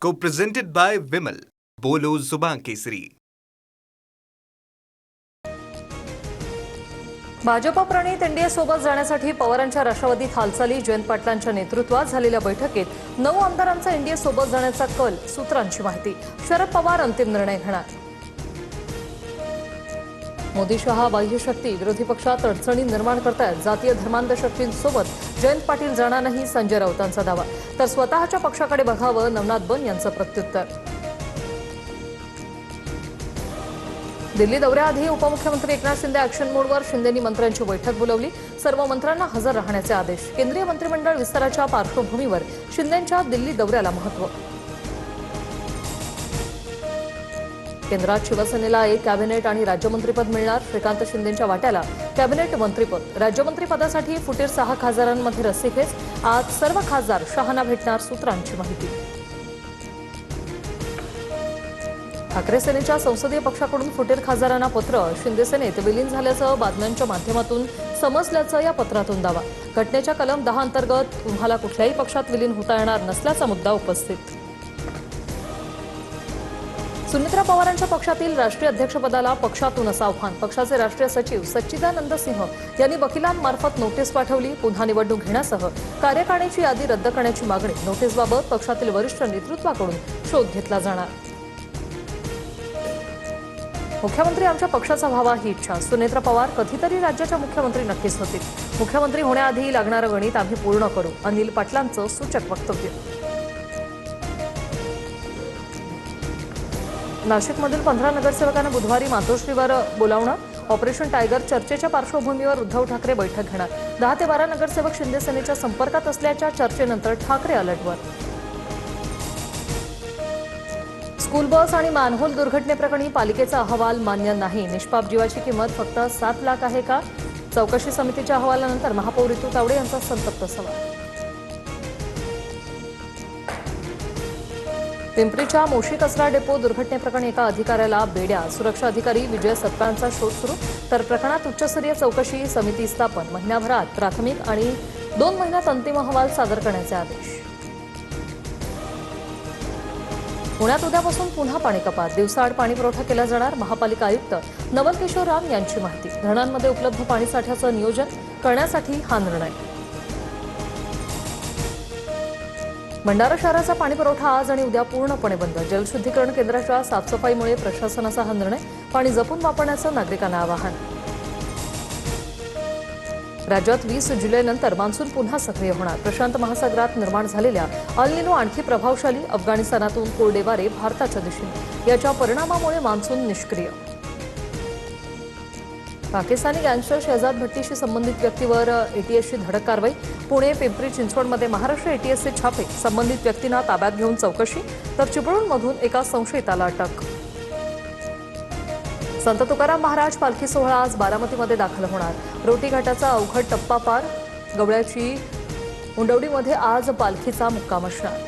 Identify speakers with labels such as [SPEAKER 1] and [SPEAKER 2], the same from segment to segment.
[SPEAKER 1] Co-presented by Vimal. बोलो जुबान केसरी.
[SPEAKER 2] भाजपा प्रणित NDA सोबत जाण्यासाठी पवारांच्या राष्ट्रवादीत हालचाली. जयंत पाटलांच्या नेतृत्वात झालेल्या बैठकीत 9 आमदारांचा एनडीए सोबत जाण्याचा कल. सूत्रांची माहिती. शरद पवार अंतिम निर्णय घेणार. मोदी शहा बाह्य शक्ती विरोधी पक्षात अडचणी निर्माण करतायत. जातीय धर्मांध शक्तींसोबत जयंत पाटील जाणार नाही, संजय राऊतांचा दावा. तर स्वतःच्या पक्षाकडे बघावं, नवनाथ बन यांचं प्रत्युत्तर. दिल्ली दौऱ्याआधी उपमुख्यमंत्री एकनाथ शिंदे ॲक्शन मोडवर. शिंदेंनी मंत्र्यांची बैठक बोलावली. सर्व मंत्र्यांना हजर राहण्याचे आदेश. केंद्रीय मंत्रिमंडळ विस्ताराच्या पार्श्वभूमीवर शिंदेंच्या दिल्ली दौऱ्याला महत्त्व. केंद्रात शिवसेनेला एक कॅबिनेट आणि राज्यमंत्रीपद मिळणार. श्रीकांत शिंदेंच्या वाट्याला कॅबिनेट मंत्रीपद. राज्यमंत्रीपदासाठी फुटीर 6 खासदारांमध्ये रस्सीखेच. आज सर्व खासदार शहांना भेटणार. सूत्रांची माहिती. ठाकरे सेनेच्या संसदीय पक्षाकडून फुटीर खासदारांना पत्र. शिंदे सेनेत विलीन झाल्याचं बातम्यांच्या माध्यमातून समजल्याचं या पत्रातून दावा. घटनेच्या कलम 10 अंतर्गत तुम्हाला कुठल्याही पक्षात विलीन होता येणार नसल्याचा मुद्दा उपस्थित. सुनेत्रा पवारांच्या पक्षातील राष्ट्रीय अध्यक्षपदाला पक्षातूनच आव्हान. पक्षाचे राष्ट्रीय सचिव सच्चिदानंद सिंह यांनी वकिलांमार्फत नोटीस पाठवली. पुन्हा निवडणूक घेण्यासह कार्यकारिणीची यादी रद्द करण्याची मागणी. नोटीसबाबत पक्षातील वरिष्ठ नेतृत्वाकडून शोध घेतला जाणार. मुख्यमंत्री आमच्या पक्षाचा व्हावा ही इच्छा. सुनेत्रा पवार कधीतरी राज्याच्या मुख्यमंत्री नक्कीच होतील. मुख्यमंत्री होण्याआधी लागणारं गणित आम्ही पूर्ण करू. अनिल पाटलांचं सूचक वक्तव्य. नाशिकमधील 15 नगरसेवकांना बुधवारी मातोश्रीवर बोलावणं. ऑपरेशन टायगर चर्चेच्या पार्श्वभूमीवर उद्धव ठाकरे बैठक घेणार. 10 ते 12 नगरसेवक शिंदे सेनेच्या संपर्कात असल्याच्या चर्चेनंतर ठाकरे अलर्टवर. स्कूल बस आणि मानहोल दुर्घटनेप्रकरणी पालिकेचा अहवाल मान्य नाही. निष्पाप जीवाची किंमत फक्त 7 लाख आहे का? चौकशी समितीच्या अहवालानंतर महापौर ऋतू तावडे यांचा संतप्त सवाल. पिंपरीच्या मोशी कचरा डेपो दुर्घटनेप्रकरणी एका अधिकाऱ्याला बेड्या. सुरक्षा अधिकारी विजय सत्कारांचा शोध सुरू. तर प्रकरणात उच्चस्तरीय चौकशी समिती स्थापन. महिन्याभरात प्राथमिक आणि 2 महिन्यात अंतिम अहवाल सादर करण्याचे आदेश. पुण्यात उद्यापासून पुन्हा पाणी कपात. दिवसाआड पाणी पुरवठा केला जाणार. महापालिका आयुक्त नवल किशोर राम यांची माहिती. धरणांमध्ये उपलब्ध पाणीसाठ्याचं नियोजन करण्यासाठी हा निर्णय. भंडारा शहराचा पाणी पुरवठा आज आणि उद्या पूर्णपणे बंद. जलशुद्धीकरण केंद्राच्या साफसफाईमुळे प्रशासनाचा हा निर्णय. पाणी जपून वापरण्याचं नागरिकांना आवाहन. राज्यात 20 जुलैनंतर मान्सून पुन्हा सक्रिय होणार. प्रशांत महासागरात निर्माण झालेल्या अल निनो आणखी प्रभावशाली. अफगाणिस्तानातून कोरडे वारे भारताच्या दिशेने. याच्या परिणामामुळे मान्सून निष्क्रिय. पाकिस्तानी गँगस्टर शहजाद भट्टीशी संबंधित व्यक्तीवर एटीएसची धडक कारवाई. पुणे, पिंपरी चिंचवडमध्ये महाराष्ट्र एटीएसचे छापे. संबंधित व्यक्तींना ताब्यात घेऊन चौकशी. तर चिपळूणमधून एका संशयिताला अटक. संत तुकाराम महाराज पालखी सोहळा आज बारामतीमध्ये दाखल होणार. रोटी घाटाचा अवघड टप्पा पार. गवळ्याची उंडवडीमध्ये आज पालखीचा मुक्काम असणार.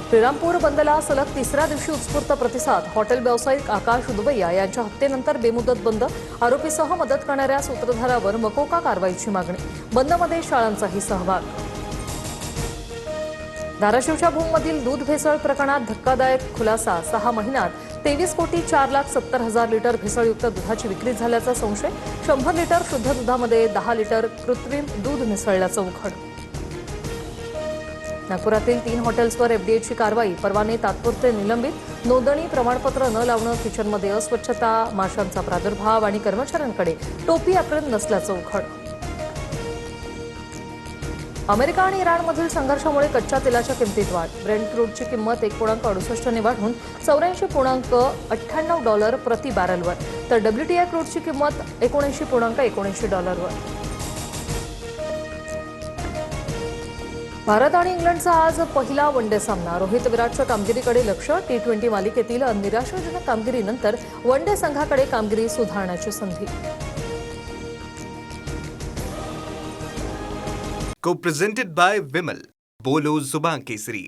[SPEAKER 2] श्रीरामपूर बंदला सलग 3ऱ्या दिवशी उत्स्फूर्त प्रतिसाद. हॉटेल व्यावसायिक आकाश दुबैया यांच्या हत्येनंतर बेमुदत बंद. आरोपीसह मदत करणाऱ्या सूत्रधारावर मकोका कारवाईची मागणी. बंदमध्ये शाळांचाही सहभाग. धाराशिवच्या भूममधील दूध भेसळ प्रकरणात धक्कादायक खुलासा. 6 महिन्यात 23,04,70,000 लिटर भेसळयुक्त दुधाची विक्री झाल्याचा संशय. 100 लिटर शुद्ध दुधामध्ये 10 लिटर कृत्रिम दूध मिसळल्याचं उघड. नागपुरातील 3 हॉटेल्सवर एफडीएची कारवाई. परवाने तात्पुरते निलंबित. नोंदणी प्रमाणपत्र न लावणं, किचनमध्ये अस्वच्छता, माशांचा प्रादुर्भाव आणि कर्मचाऱ्यांकडे टोपी ॲप्रन नसल्याचं उघड. अमेरिका आणि इराणमधील संघर्षामुळे कच्च्या तेलाच्या किमतीत वाढ. ब्रेंट क्रूडची किंमत 1.68 ने वाढून $84.98 प्रति बॅरलवर. तर WTI क्रूडची किंमत $79.79 वर. भारत आणि इंग्लंडचा आज पहिला वनडे सामना. रोहित विराटच्या कामगिरीकडे लक्ष. T20 मालिकेतील निराशाजनक कामगिरीनंतर वनडे संघाकडे कामगिरी सुधारण्याची संधी.
[SPEAKER 1] Co-presented by Vimal. बोलो जुबान केसरी.